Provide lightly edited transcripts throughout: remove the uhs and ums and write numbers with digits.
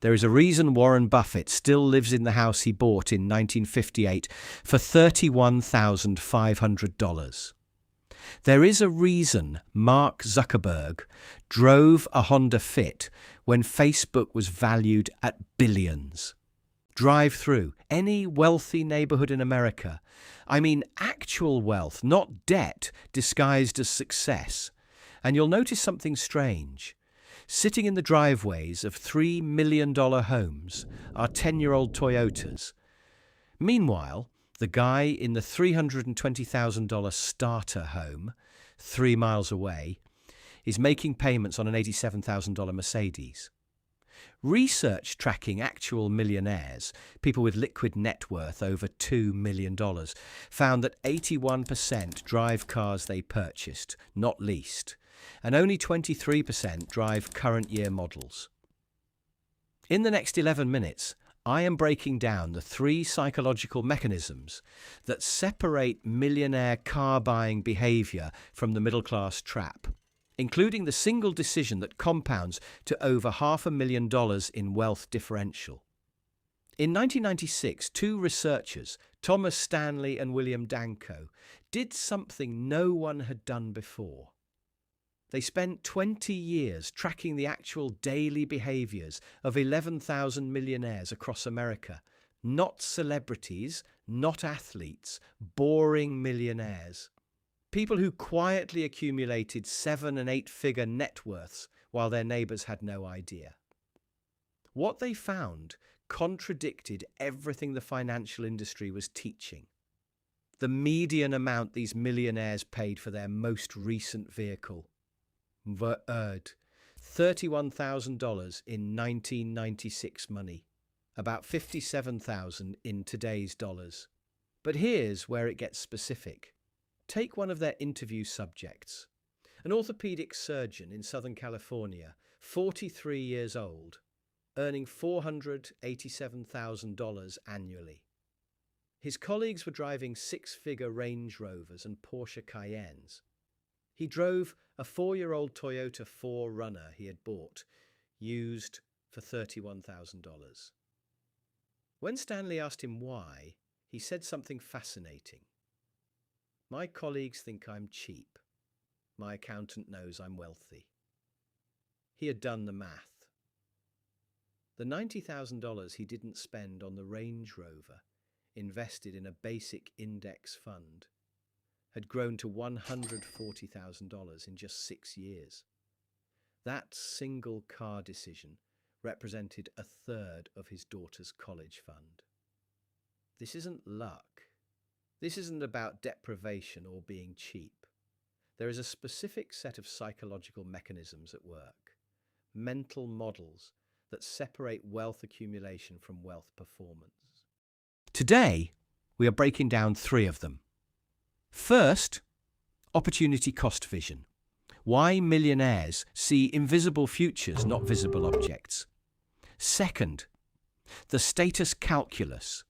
There is a reason Warren Buffett still lives in the house he bought in 1958 for $31,500. There is a reason Mark Zuckerberg drove a Honda Fit when Facebook was valued at billions. Drive through any wealthy neighborhood in America. I mean actual wealth, not debt disguised as success. And you'll notice something strange. Sitting in the driveways of $3 million homes are 10-year-old Toyotas. Meanwhile, the guy in the $320,000 starter home, 3 miles away, is making payments on an $87,000 Mercedes. Research tracking actual millionaires, people with liquid net worth over $2 million, found that 81% drive cars they purchased, not leased, and only 23% drive current year models. In the next 11 minutes, I am breaking down the 3 psychological mechanisms that separate millionaire car buying behavior from the middle-class trap, including the single decision that compounds to over $500,000 in wealth differential. In 1996, 2 researchers, Thomas Stanley and William Danko, did something no one had done before. They spent 20 years tracking the actual daily behaviors of 11,000 millionaires across America. Not celebrities, not athletes, boring millionaires. People who quietly accumulated 7- and 8-figure net worths while their neighbors had no idea. What they found contradicted everything the financial industry was teaching. The median amount these millionaires paid for their most recent vehicle, $31,000 in 1996 money, about $57,000 in today's dollars. But here's where it gets specific. Take one of their interview subjects, an orthopedic surgeon in Southern California, 43 years old, earning $487,000 annually. His colleagues were driving 6-figure Range Rovers and Porsche Cayennes. He drove a 4-year-old Toyota 4Runner he had bought, used for $31,000. When Stanley asked him why, he said something fascinating. "My colleagues think I'm cheap. My accountant knows I'm wealthy." He had done the math. The $90,000 he didn't spend on the Range Rover, invested in a basic index fund, had grown to $140,000 in just 6 years. That single car decision represented 1/3 of his daughter's college fund. This isn't luck. This isn't about deprivation or being cheap. There is a specific set of psychological mechanisms at work, mental models that separate wealth accumulation from wealth performance. Today, we are breaking down 3 of them. First, opportunity cost vision. Why millionaires see invisible futures, not visible objects. Second, the status calculus.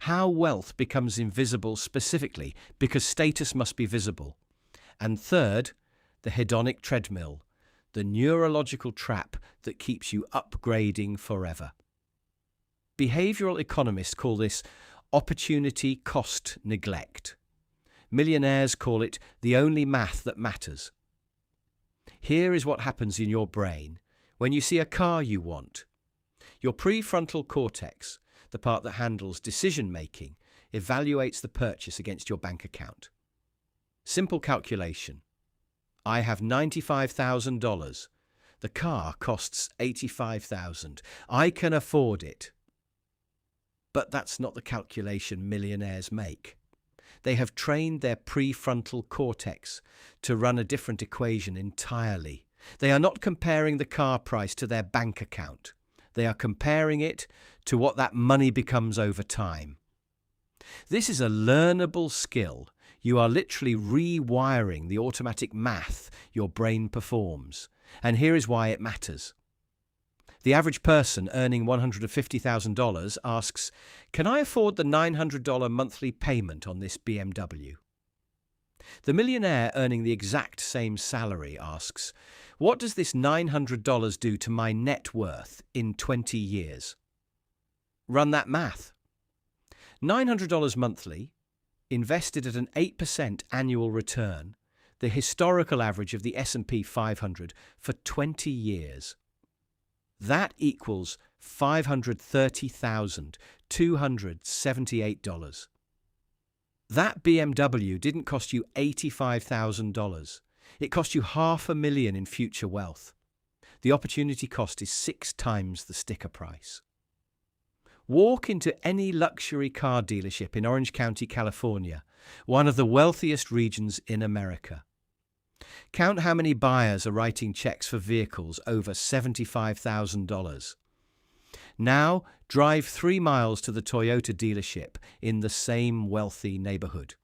How wealth becomes invisible specifically because status must be visible. And third, the hedonic treadmill, the neurological trap that keeps you upgrading forever. Behavioral economists call this opportunity cost neglect. Millionaires call it the only math that matters. Here is what happens in your brain when you see a car you want. Your prefrontal cortex, the part that handles decision-making, evaluates the purchase against your bank account. Simple calculation. I have $95,000. The car costs $85,000. I can afford it. But that's not the calculation millionaires make. They have trained their prefrontal cortex to run a different equation entirely. They are not comparing the car price to their bank account. They are comparing it to what that money becomes over time. This is a learnable skill. You are literally rewiring the automatic math your brain performs. And here is why it matters. The average person earning $150,000 asks, "Can I afford the $900 monthly payment on this BMW?" The millionaire earning the exact same salary asks, What does this $900 do to my net worth in 20 years? Run that math. $900 monthly, invested at an 8% annual return, the historical average of the S&P 500 for 20 years. That equals $530,278. That BMW didn't cost you $85,000. It cost you $500,000 in future wealth. The opportunity cost is 6 times the sticker price. Walk into any luxury car dealership in Orange County, California, one of the wealthiest regions in America. Count how many buyers are writing checks for vehicles over $75,000. Now, drive 3 miles to the Toyota dealership in the same wealthy neighborhood.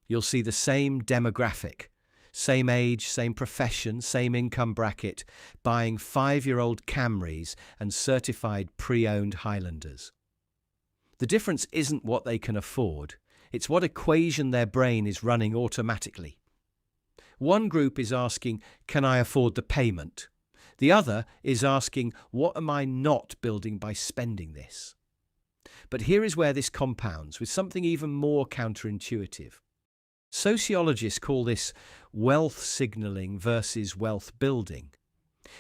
You'll see the same demographic, same age, same profession, same income bracket, buying 5-year-old Camrys and certified pre-owned Highlanders. The difference isn't what they can afford, it's what equation their brain is running automatically. One group is asking, can I afford the payment? The other is asking, what am I not building by spending this? But here is where this compounds with something even more counterintuitive. Sociologists call this wealth signaling versus wealth building.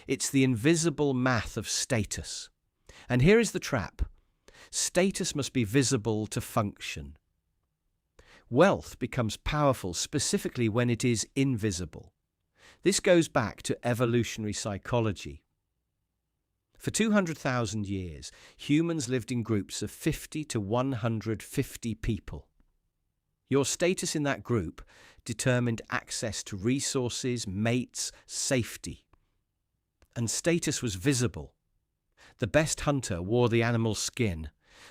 It's the invisible math of status. And here is the trap. Status must be visible to function. Wealth becomes powerful specifically when it is invisible. This goes back to evolutionary psychology. For 200,000 years, humans lived in groups of 50 to 150 people. Your status in that group determined access to resources, mates, safety. And status was visible. The best hunter wore the animal's skin.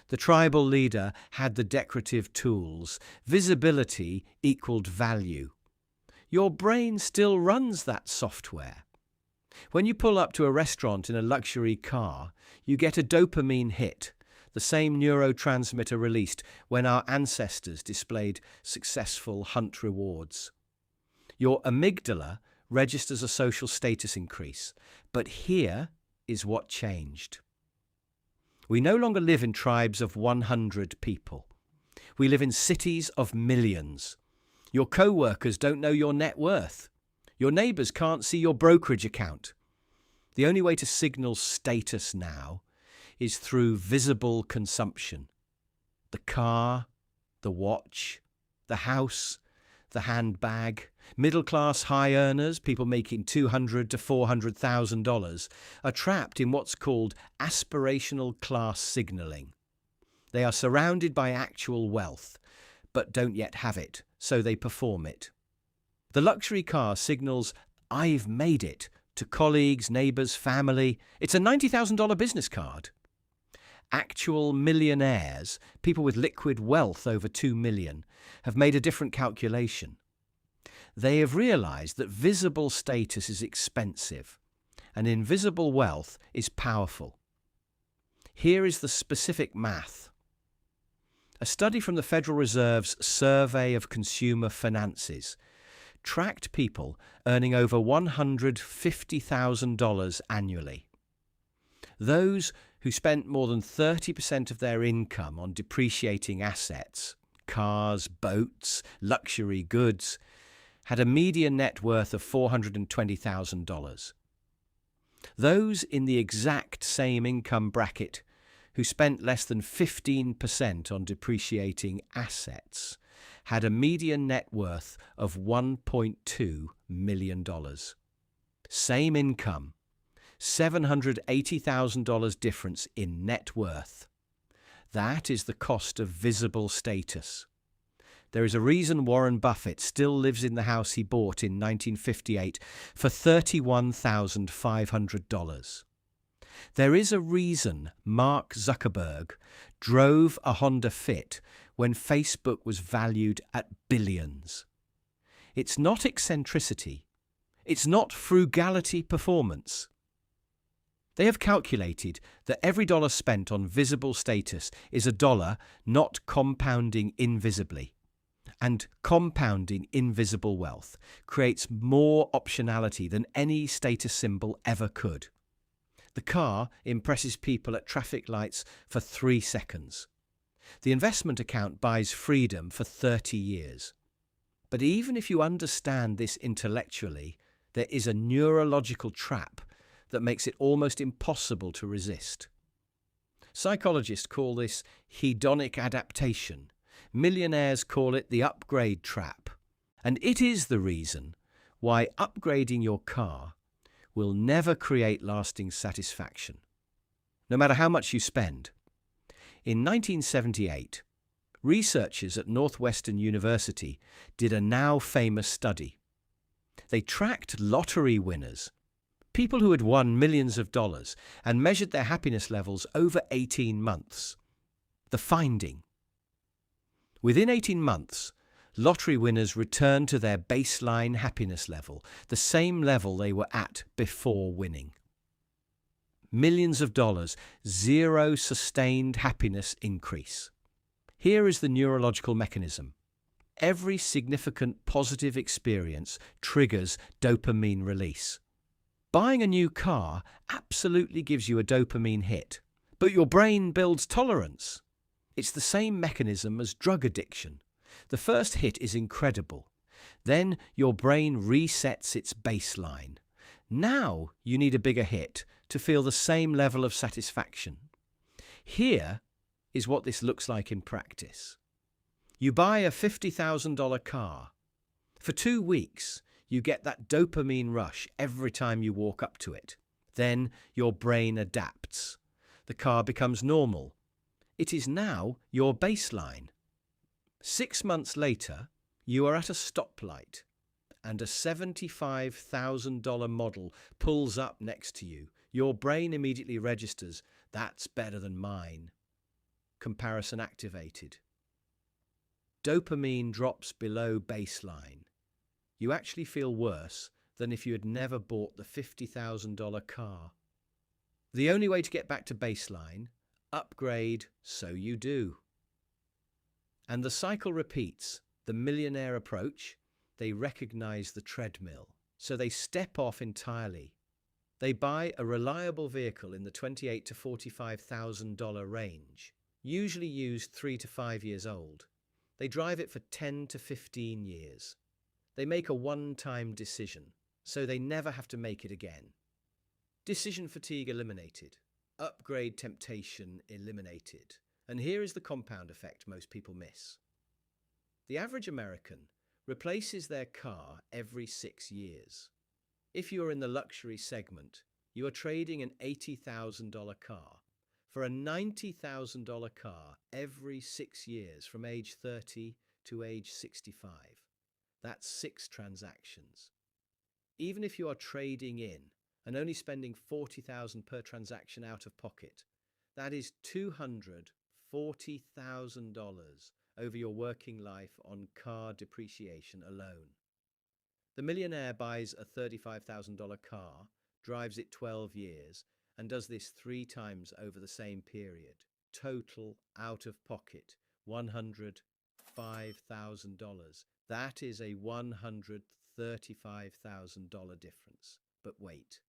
The tribal leader had the decorative tools. Visibility equaled value. Your brain still runs that software. When you pull up to a restaurant in a luxury car, you get a dopamine hit, the same neurotransmitter released when our ancestors displayed successful hunt rewards. Your amygdala registers a social status increase, but here is what changed. We no longer live in tribes of 100 people. We live in cities of millions. Your co-workers don't know your net worth. Your neighbours can't see your brokerage account. The only way to signal status now is through visible consumption. The car, the watch, the house, the handbag. Middle-class high earners, people making $200,000 to $400,000, are trapped in what's called aspirational class signaling. They are surrounded by actual wealth, but don't yet have it, so they perform it. The luxury car signals, I've made it, to colleagues, neighbours, family. It's a $90,000 business card. Actual millionaires, people with liquid wealth over 2 million, have made a different calculation. They have realised that visible status is expensive and invisible wealth is powerful. Here is the specific math. A study from the Federal Reserve's Survey of Consumer Finances tracked people earning over $150,000 annually. Those who spent more than 30% of their income on depreciating assets, cars, boats, luxury goods, had a median net worth of $420,000. Those in the exact same income bracket who spent less than 15% on depreciating assets had a median net worth of $1.2 million. Same income, $780,000 difference in net worth. That is the cost of visible status. There is a reason Warren Buffett still lives in the house he bought in 1958 for $31,500. There is a reason Mark Zuckerberg drove a Honda Fit when Facebook was valued at billions. It's not eccentricity. It's not frugality performance. They have calculated that every dollar spent on visible status is a dollar not compounding invisibly. and compounding invisible wealth creates more optionality than any status symbol ever could. The car impresses people at traffic lights for 3 seconds. The investment account buys freedom for 30 years. But even if you understand this intellectually, there is a neurological trap that makes it almost impossible to resist. Psychologists call this hedonic adaptation. Millionaires call it the upgrade trap. And it is the reason why upgrading your car will never create lasting satisfaction, no matter how much you spend. In 1978, researchers at Northwestern University did a now famous study. They tracked lottery winners, people who had won millions of dollars, and measured their happiness levels over 18 months. The finding: within 18 months, lottery winners returned to their baseline happiness level, the same level they were at before winning. Millions of dollars, zero sustained happiness increase. Here is the neurological mechanism. Every significant positive experience triggers dopamine release. Buying a new car absolutely gives you a dopamine hit, but your brain builds tolerance. It's the same mechanism as drug addiction. The first hit is incredible. Then your brain resets its baseline. Now you need a bigger hit to feel the same level of satisfaction. Here is what this looks like in practice. You buy a $50,000 car. For 2 weeks, you get that dopamine rush every time you walk up to it. Then your brain adapts. The car becomes normal. It is now your baseline. 6 months later, you are at a stoplight and a $75,000 model pulls up next to you. Your brain immediately registers, "That's better than mine." Comparison activated. Dopamine drops below baseline. You actually feel worse than if you had never bought the $50,000 car. The only way to get back to baseline: upgrade so you do. And the cycle repeats. The millionaire approach: they recognize the treadmill, so they step off entirely. They buy a reliable vehicle in the $28,000 to $45,000 range, usually used 3 to 5 years old. They drive it for 10 to 15 years. They make a one-time decision, so they never have to make it again. Decision fatigue eliminated. Upgrade temptation eliminated. And here is the compound effect most people miss. The average American replaces their car every 6 years. If you are in the luxury segment, you are trading an $80,000 car for a $90,000 car every 6 years from age 30 to age 65. That's 6 transactions. Even if you are trading in and only spending $40,000 per transaction out of pocket, that is $240,000 over your working life on car depreciation alone. The millionaire buys a $35,000 car, drives it 12 years, and does this 3 times over the same period. Total out of pocket, $105,000. That is a $135,000 difference. But wait,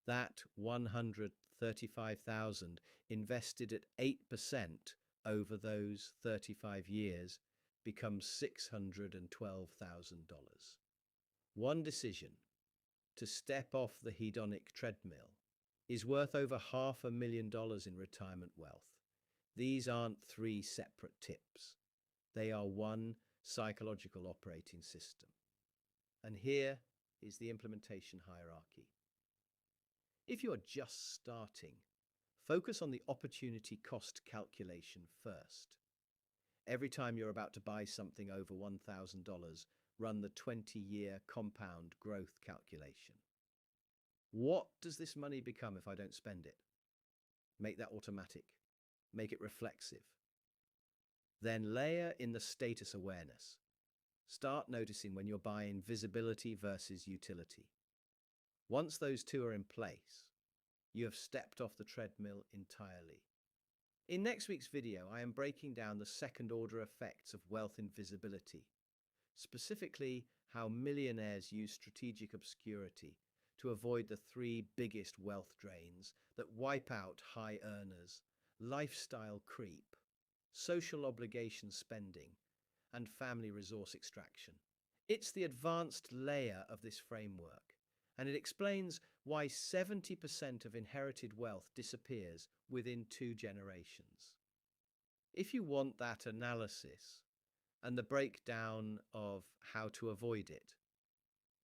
that $135,000 invested at 8% over those 35 years becomes $612,000. One decision to step off the hedonic treadmill is worth over $500,000 in retirement wealth. These aren't 3 separate tips. They are one psychological operating system. And here is the implementation hierarchy. If you are just starting, focus on the opportunity cost calculation first. Every time you're about to buy something over $1,000, run the 20-year compound growth calculation. What does this money become if I don't spend it? Make that automatic. Make it reflexive. Then layer in the status awareness. Start noticing when you're buying visibility versus utility. Once those two are in place, you have stepped off the treadmill entirely. In next week's video, I am breaking down the second-order effects of wealth invisibility, specifically how millionaires use strategic obscurity to avoid the three biggest wealth drains that wipe out high earners: lifestyle creep, social obligation spending, and family resource extraction. It's the advanced layer of this framework, and it explains why 70% of inherited wealth disappears within 2 generations. If you want that analysis and the breakdown of how to avoid it,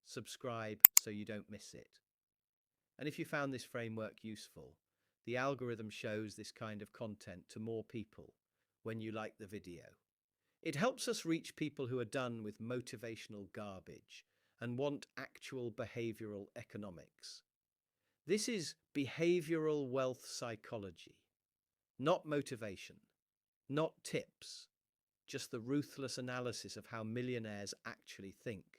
subscribe so you don't miss it. And if you found this framework useful, the algorithm shows this kind of content to more people when you like the video. It helps us reach people who are done with motivational garbage and want actual behavioral economics. This is behavioral wealth psychology, not motivation, not tips, just the ruthless analysis of how millionaires actually think.